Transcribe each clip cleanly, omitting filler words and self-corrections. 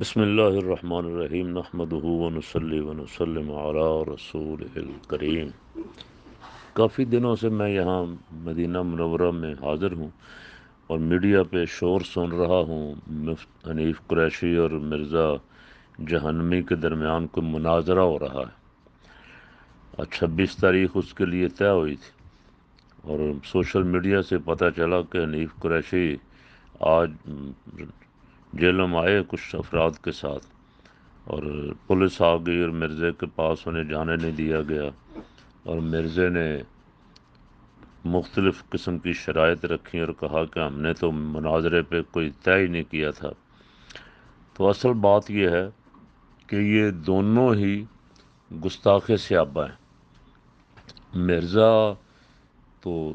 بسم اللہ الرحمن الرحیم نحمدہ ونصلی ونسلم علی رسول الکریم۔ کافی دنوں سے میں یہاں مدینہ منورہ میں حاضر ہوں اور میڈیا پہ شور سن رہا ہوں حنیف قریشی اور مرزا جہنمی کے درمیان کوئی مناظرہ ہو رہا ہے۔ 26 تاریخ اس کے لیے طے ہوئی تھی اور سوشل میڈیا سے پتہ چلا کہ حنیف قریشی آج جیلوں میں آئے کچھ افراد کے ساتھ، اور پولیس آ گئی اور مرزے کے پاس انہیں جانے نہیں دیا گیا، اور مرزے نے مختلف قسم کی شرائط رکھی اور کہا کہ ہم نے تو مناظرے پہ کوئی طے ہی نہیں کیا تھا۔ تو اصل بات یہ ہے کہ یہ دونوں ہی گستاخ صحابہ ہیں۔ مرزا تو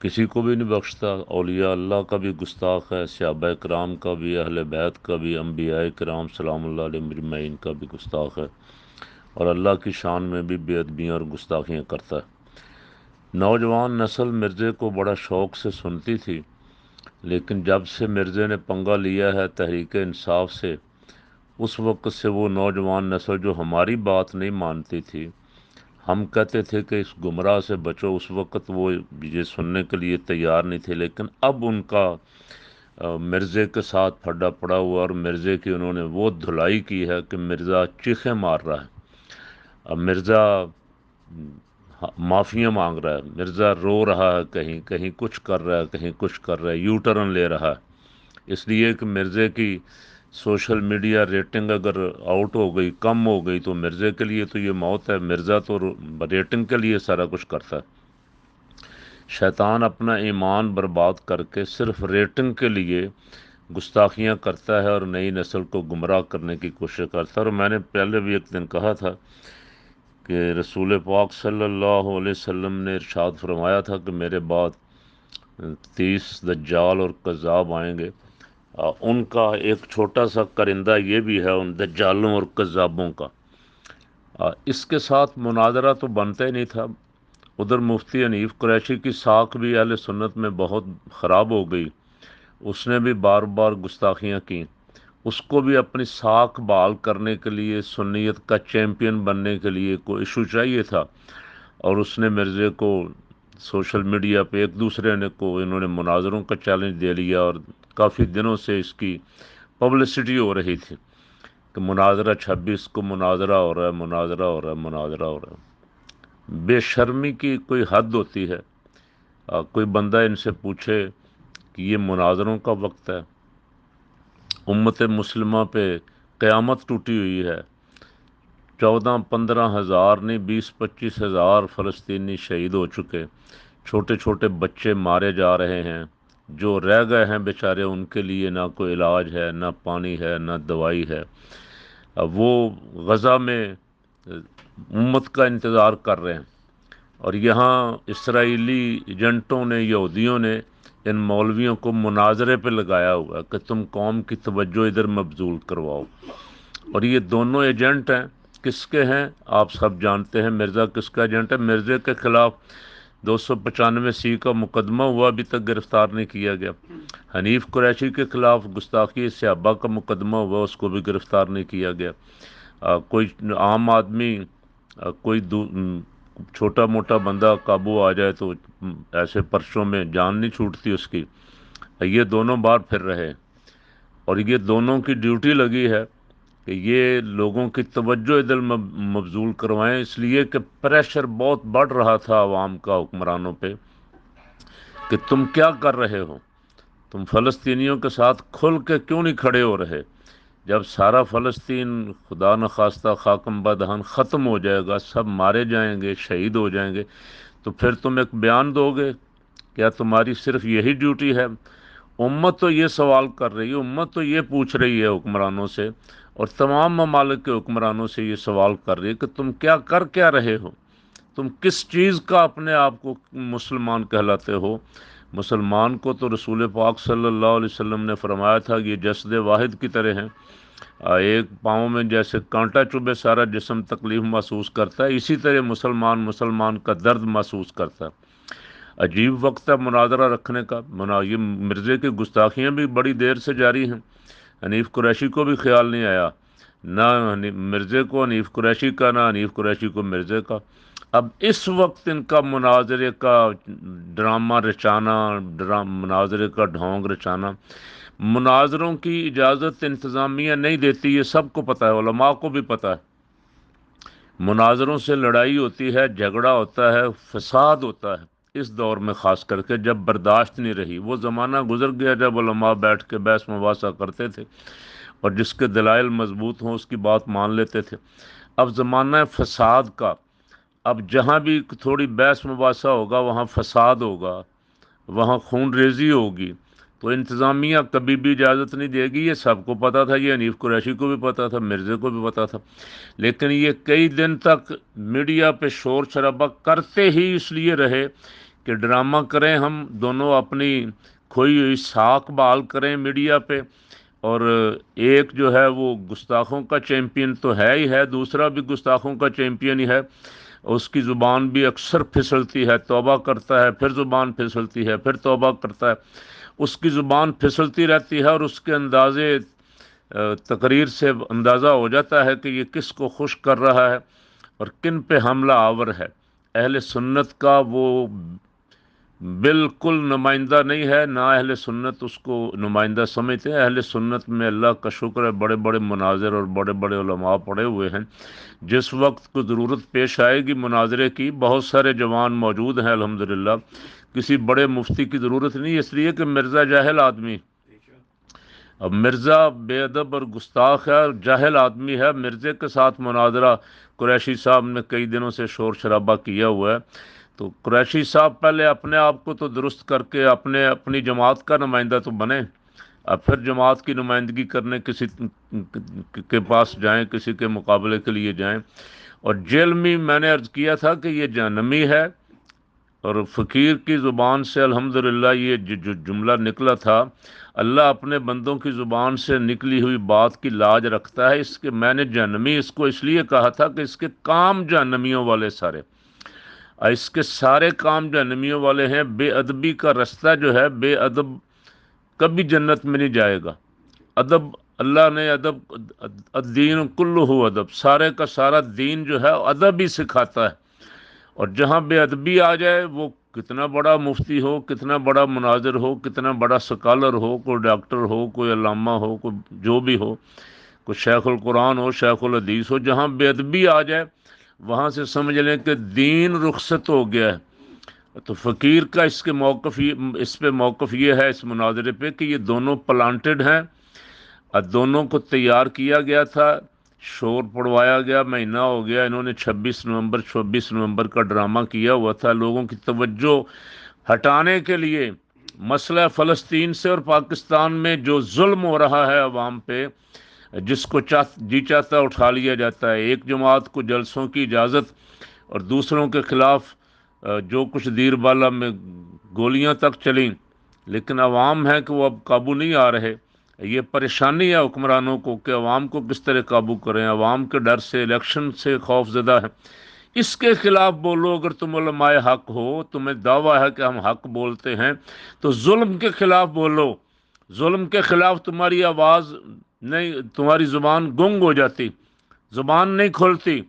کسی کو بھی نہیں بخشتا، اولیاء اللہ کا بھی گستاخ ہے، صحابہ کرام کا بھی، اہل بیت کا بھی، انبیاء کرام سلام اللہ علیہ مجمعین کا بھی گستاخ ہے، اور اللہ کی شان میں بھی بے ادبیاں اور گستاخیاں کرتا ہے۔ نوجوان نسل مرزے کو بڑا شوق سے سنتی تھی، لیکن جب سے مرزے نے پنگا لیا ہے تحریک انصاف سے، اس وقت سے وہ نوجوان نسل جو ہماری بات نہیں مانتی تھی، ہم کہتے تھے کہ اس گمراہ سے بچو، اس وقت وہ یہ سننے کے لیے تیار نہیں تھے، لیکن اب ان کا مرزے کے ساتھ پھڈا پڑا ہوا، اور مرزے کی انہوں نے وہ دھلائی کی ہے کہ مرزا چیخیں مار رہا ہے، اب مرزا معافیاں مانگ رہا ہے، مرزا رو رہا ہے، کہیں کہیں کچھ کر رہا ہے، کہیں کچھ کر رہا ہے، یو ٹرن لے رہا ہے، اس لیے کہ مرزے کی سوشل میڈیا ریٹنگ اگر آؤٹ ہو گئی، کم ہو گئی، تو مرزے کے لیے تو یہ موت ہے۔ مرزا تو ریٹنگ کے لیے سارا کچھ کرتا ہے۔ شیطان اپنا ایمان برباد کر کے صرف ریٹنگ کے لیے گستاخیاں کرتا ہے اور نئی نسل کو گمراہ کرنے کی کوشش کرتا ہے۔ اور میں نے پہلے بھی ایک دن کہا تھا کہ رسول پاک صلی اللہ علیہ وسلم نے ارشاد فرمایا تھا کہ میرے بعد 30 دجال اور کذاب آئیں گے۔ ان کا ایک چھوٹا سا کرندہ یہ بھی ہے ان دجالوں اور کذابوں کا۔ اس کے ساتھ مناظرہ تو بنتا ہی نہیں تھا۔ ادھر مفتی حنیف قریشی کی ساکھ بھی اہل سنت میں بہت خراب ہو گئی، اس نے بھی بار بار گستاخیاں کی، اس کو بھی اپنی ساکھ بحال کرنے کے لیے، سنیت کا چیمپئن بننے کے لیے کوئی ایشو چاہیے تھا، اور اس نے مرزے کو سوشل میڈیا پہ ایک دوسرے نے کو انہوں نے مناظروں کا چیلنج دے لیا، اور کافی دنوں سے اس کی پبلسٹی ہو رہی تھی کہ مناظرہ 26 کو مناظرہ ہو رہا ہے، مناظرہ ہو رہا ہے، مناظرہ ہو رہا ہے۔ بے شرمی کی کوئی حد ہوتی ہے۔ کوئی بندہ ان سے پوچھے کہ یہ مناظروں کا وقت ہے، امت مسلمہ پہ قیامت ٹوٹی ہوئی ہے، 14-15 ہزار نہیں 20-25 ہزار فلسطینی شہید ہو چکے، چھوٹے چھوٹے بچے مارے جا رہے ہیں، جو رہ گئے ہیں بیچارے ان کے لیے نہ کوئی علاج ہے، نہ پانی ہے، نہ دوائی ہے۔ وہ غزہ میں امت کا انتظار کر رہے ہیں، اور یہاں اسرائیلی ایجنٹوں نے، یہودیوں نے ان مولویوں کو مناظرے پہ لگایا ہوا ہے کہ تم قوم کی توجہ ادھر مبذول کرواؤ۔ اور یہ دونوں ایجنٹ ہیں، کس کے ہیں آپ سب جانتے ہیں۔ مرزا کس کا ایجنٹ ہے؟ مرزے کے خلاف 295 کا مقدمہ ہوا، ابھی تک گرفتار نہیں کیا گیا۔ حنیف قریشی کے خلاف گستاخی صحابہ کا مقدمہ ہوا، اس کو بھی گرفتار نہیں کیا گیا۔ کوئی عام آدمی، کوئی چھوٹا موٹا بندہ قابو آ جائے تو ایسے پرچوں میں جان نہیں چھوٹتی اس کی۔ یہ دونوں بار پھر رہے، اور یہ دونوں کی ڈیوٹی لگی ہے کہ یہ لوگوں کی توجہ ادھر مبذول کروائیں، اس لیے کہ پریشر بہت بڑھ رہا تھا عوام کا حکمرانوں پہ کہ تم کیا کر رہے ہو، تم فلسطینیوں کے ساتھ کھل کے کیوں نہیں کھڑے ہو رہے؟ جب سارا فلسطین خدا نخواستہ خاکم بدہن ختم ہو جائے گا، سب مارے جائیں گے، شہید ہو جائیں گے، تو پھر تم ایک بیان دو گے؟ کیا تمہاری صرف یہی ڈیوٹی ہے؟ امت تو یہ سوال کر رہی ہے، امت تو یہ پوچھ رہی ہے حکمرانوں سے، اور تمام ممالک کے حکمرانوں سے یہ سوال کر رہی ہے کہ تم کیا رہے ہو؟ تم کس چیز کا اپنے آپ کو مسلمان کہلاتے ہو؟ مسلمان کو تو رسول پاک صلی اللہ علیہ وسلم نے فرمایا تھا کہ یہ جسد واحد کی طرح ہیں، ایک پاؤں میں جیسے کانٹا چبھے سارا جسم تکلیف محسوس کرتا ہے، اسی طرح مسلمان کا درد محسوس کرتا ہے۔ عجیب وقت ہے مناظرہ رکھنے کا۔ یہ مرزے کی گستاخیاں بھی بڑی دیر سے جاری ہیں۔ حنیف قریشی کو بھی خیال نہیں آیا، نہ مرزے کو حنیف قریشی کا، نہ حنیف قریشی کو مرزے کا۔ اب اس وقت ان کا مناظرے کا ڈرامہ رچانا، مناظرے کا ڈھونگ رچانا، مناظروں کی اجازت انتظامیہ نہیں دیتی، یہ سب کو پتہ ہے، علماء کو بھی پتہ ہے۔ مناظروں سے لڑائی ہوتی ہے، جھگڑا ہوتا ہے، فساد ہوتا ہے، اس دور میں خاص کر کے جب برداشت نہیں رہی۔ وہ زمانہ گزر گیا جب علماء بیٹھ کے بحث مباحثہ کرتے تھے اور جس کے دلائل مضبوط ہوں اس کی بات مان لیتے تھے۔ اب زمانہ ہے فساد کا، اب جہاں بھی تھوڑی بحث مباحثہ ہوگا وہاں فساد ہوگا، وہاں خون ریزی ہوگی، تو انتظامیہ کبھی بھی اجازت نہیں دے گی۔ یہ سب کو پتا تھا، یہ حنیف قریشی کو بھی پتا تھا، مرزے کو بھی پتا تھا، لیکن یہ کئی دن تک میڈیا پہ شور شرابہ کرتے ہی اس لیے رہے کہ ڈرامہ کریں، ہم دونوں اپنی کھوئی ہوئی ساکھ بحال کریں میڈیا پہ، اور ایک جو ہے وہ گستاخوں کا چیمپئن تو ہے ہی ہے، دوسرا بھی گستاخوں کا چیمپئن ہی ہے، اس کی زبان بھی اکثر پھسلتی ہے، توبہ کرتا ہے پھر زبان پھسلتی ہے، پھر توبہ کرتا ہے، اس کی زبان پھسلتی رہتی ہے، اور اس کے اندازے تقریر سے اندازہ ہو جاتا ہے کہ یہ کس کو خوش کر رہا ہے اور کن پہ حملہ آور ہے۔ اہل سنت کا وہ بالکل نمائندہ نہیں ہے، نہ اہل سنت اس کو نمائندہ سمجھتے ہیں۔ اہل سنت میں اللہ کا شکر ہے بڑے بڑے مناظر اور بڑے بڑے علماء پڑے ہوئے ہیں، جس وقت کو ضرورت پیش آئے گی مناظرے کی بہت سارے جوان موجود ہیں الحمدللہ۔ کسی بڑے مفتی کی ضرورت نہیں، اس لیے کہ مرزا جاہل آدمی، اب مرزا بے ادب اور گستاخ ہے اور جاہل آدمی ہے، مرزے کے ساتھ مناظرہ قریشی صاحب نے کئی دنوں سے شور شرابہ کیا ہوا ہے، تو قریشی صاحب پہلے اپنے آپ کو تو درست کر کے اپنی جماعت کا نمائندہ تو بنے، اب پھر جماعت کی نمائندگی کرنے کسی کے پاس جائیں، کسی کے مقابلے کے لیے جائیں۔ اور جیل میں میں نے عرض کیا تھا کہ یہ جہنمی ہے، اور فقیر کی زبان سے الحمدللہ یہ جو جملہ نکلا تھا، اللہ اپنے بندوں کی زبان سے نکلی ہوئی بات کی لاج رکھتا ہے۔ اس کے میں نے جہنمی اس کو اس لیے کہا تھا کہ اس کے کام جہنمیوں والے سارے، اس کے سارے کام جہنمیوں والے ہیں۔ بے ادبی کا رستہ جو ہے، بے ادب کبھی جنت میں نہیں جائے گا۔ ادب، اللہ نے ادب، الدین کلہ ادب، سارے کا سارا دین جو ہے ادب ہی سکھاتا ہے، اور جہاں بے ادبی آ جائے، وہ کتنا بڑا مفتی ہو، کتنا بڑا مناظر ہو، کتنا بڑا سکالر ہو، کوئی ڈاکٹر ہو، کوئی علامہ ہو، کوئی جو بھی ہو، کوئی شیخ القرآن ہو، شیخ الحدیث ہو، جہاں بے ادبی آ جائے وہاں سے سمجھ لیں کہ دین رخصت ہو گیا ہے۔ تو فقیر کا اس پہ موقف یہ ہے اس مناظرے پہ کہ یہ دونوں پلانٹڈ ہیں، اور دونوں کو تیار کیا گیا تھا، شور پڑوایا گیا، مہینہ ہو گیا، انہوں نے 26 نومبر کا ڈرامہ کیا ہوا تھا لوگوں کی توجہ ہٹانے کے لیے مسئلہ فلسطین سے اور پاکستان میں جو ظلم ہو رہا ہے عوام پہ، جس کو جی چاہتا اٹھا لیا جاتا ہے۔ ایک جماعت کو جلسوں کی اجازت اور دوسروں کے خلاف جو کچھ دیر بالا میں گولیاں تک چلیں، لیکن عوام ہے کہ وہ اب قابو نہیں آ رہے۔ یہ پریشانی ہے حکمرانوں کو کہ عوام کو کس طرح قابو کریں، عوام کے ڈر سے، الیکشن سے خوف زدہ ہے۔ اس کے خلاف بولو، اگر تم علماء حق ہو، تمہیں دعویٰ ہے کہ ہم حق بولتے ہیں، تو ظلم کے خلاف بولو۔ ظلم کے خلاف تمہاری آواز نہیں، تمہاری زبان گنگ ہو جاتی، زبان نہیں کھلتی،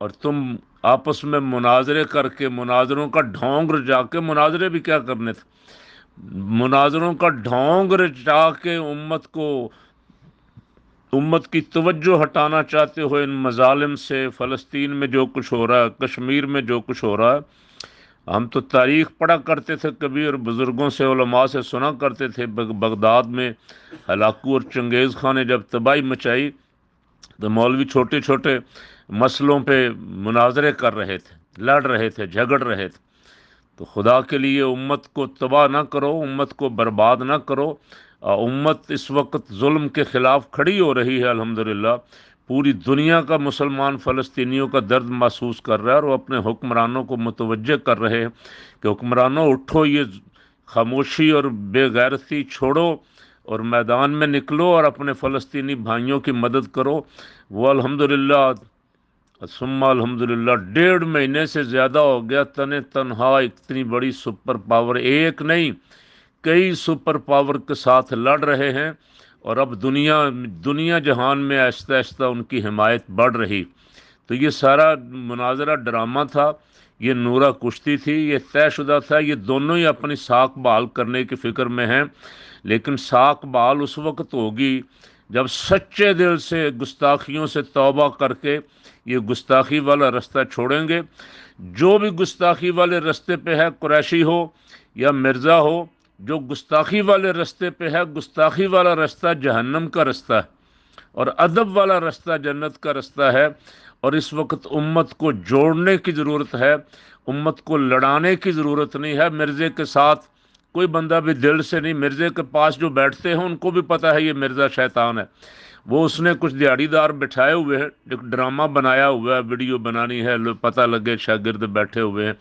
اور تم آپس میں مناظرے کر کے، مناظروں کا ڈھونگ رچا کے، مناظرے بھی کیا کرنے تھے، مناظروں کا ڈھونگ رچا کے امت کی توجہ ہٹانا چاہتے ہو ان مظالم سے۔ فلسطین میں جو کچھ ہو رہا ہے، کشمیر میں جو کچھ ہو رہا ہے، ہم تو تاریخ پڑھا کرتے تھے کبھی، اور بزرگوں سے، علماء سے سنا کرتے تھے، بغداد میں ہلاکو اور چنگیز خان نے جب تباہی مچائی تو مولوی چھوٹے چھوٹے مسئلوں پہ مناظرے کر رہے تھے، لڑ رہے تھے، جھگڑ رہے تھے۔ تو خدا کے لیے امت کو تباہ نہ کرو، امت کو برباد نہ کرو۔ امت اس وقت ظلم کے خلاف کھڑی ہو رہی ہے الحمدللہ۔ پوری دنیا کا مسلمان فلسطینیوں کا درد محسوس کر رہا ہے، اور وہ اپنے حکمرانوں کو متوجہ کر رہے ہیں کہ حکمرانوں اٹھو، یہ خاموشی اور بے غیرتی چھوڑو اور میدان میں نکلو اور اپنے فلسطینی بھائیوں کی مدد کرو۔ وہ الحمدللہ ثم الحمدللہ 1.5 مہینے سے زیادہ ہو گیا تنہا اتنی بڑی سپر پاور، ایک نہیں کئی سپر پاور کے ساتھ لڑ رہے ہیں، اور اب دنیا جہان میں آہستہ آہستہ ان کی حمایت بڑھ رہی۔ تو یہ سارا مناظرہ ڈرامہ تھا، یہ نورہ کشتی تھی، یہ طے شدہ تھا، یہ دونوں ہی اپنی ساکھ بحال کرنے کی فکر میں ہیں، لیکن ساکھ بحال اس وقت ہوگی جب سچے دل سے گستاخیوں سے توبہ کر کے یہ گستاخی والا رستہ چھوڑیں گے۔ جو بھی گستاخی والے رستے پہ ہے، قریشی ہو یا مرزا ہو، جو گستاخی والے رستے پہ ہے، گستاخی والا رستہ جہنم کا رستہ ہے اور ادب والا رستہ جنت کا رستہ ہے۔ اور اس وقت امت کو جوڑنے کی ضرورت ہے، امت کو لڑانے کی ضرورت نہیں ہے۔ مرزے کے ساتھ کوئی بندہ بھی دل سے نہیں، مرزے کے پاس جو بیٹھتے ہیں ان کو بھی پتہ ہے یہ مرزا شیطان ہے، وہ اس نے کچھ دیہڑی دار بٹھائے ہوئے ہیں، ایک ڈرامہ بنایا ہوا ہے، ویڈیو بنانی ہے، پتہ لگے شاگرد بیٹھے ہوئے ہیں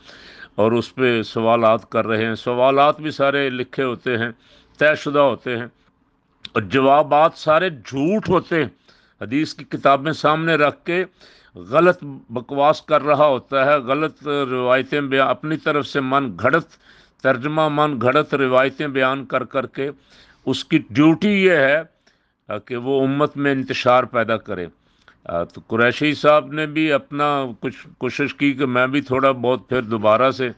اور اس پہ سوالات کر رہے ہیں، سوالات بھی سارے لکھے ہوتے ہیں، طے شدہ ہوتے ہیں، اور جوابات سارے جھوٹ ہوتے ہیں۔ حدیث کی کتابیں سامنے رکھ کے غلط بکواس کر رہا ہوتا ہے، غلط روایتیں بیان اپنی طرف سے من گھڑت ترجمہ، من گھڑت روایتیں بیان کر کر کے اس کی ڈیوٹی یہ ہے کہ وہ امت میں انتشار پیدا کرے۔ تو قریشی صاحب نے بھی اپنا کچھ کوشش کی کہ میں بھی تھوڑا بہت پھر دوبارہ سے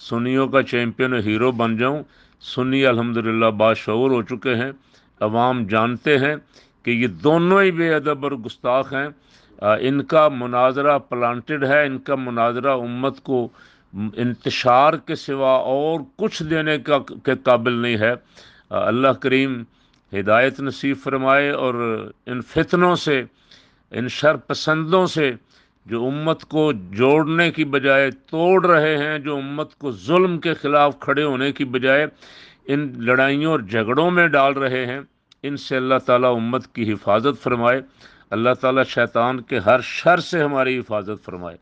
سنیوں کا چیمپئن ہیرو بن جاؤں۔ سنی الحمدللہ باشعور ہو چکے ہیں، عوام جانتے ہیں کہ یہ دونوں ہی بے ادب اور گستاخ ہیں۔ ان کا مناظرہ پلانٹڈ ہے، ان کا مناظرہ امت کو انتشار کے سوا اور کچھ دینے کے قابل نہیں ہے۔ اللہ کریم ہدایت نصیب فرمائے، اور ان فتنوں سے، ان شر پسندوں سے جو امت کو جوڑنے کی بجائے توڑ رہے ہیں، جو امت کو ظلم کے خلاف کھڑے ہونے کی بجائے ان لڑائیوں اور جھگڑوں میں ڈال رہے ہیں، ان سے اللہ تعالیٰ امت کی حفاظت فرمائے۔ اللہ تعالیٰ شیطان کے ہر شر سے ہماری حفاظت فرمائے۔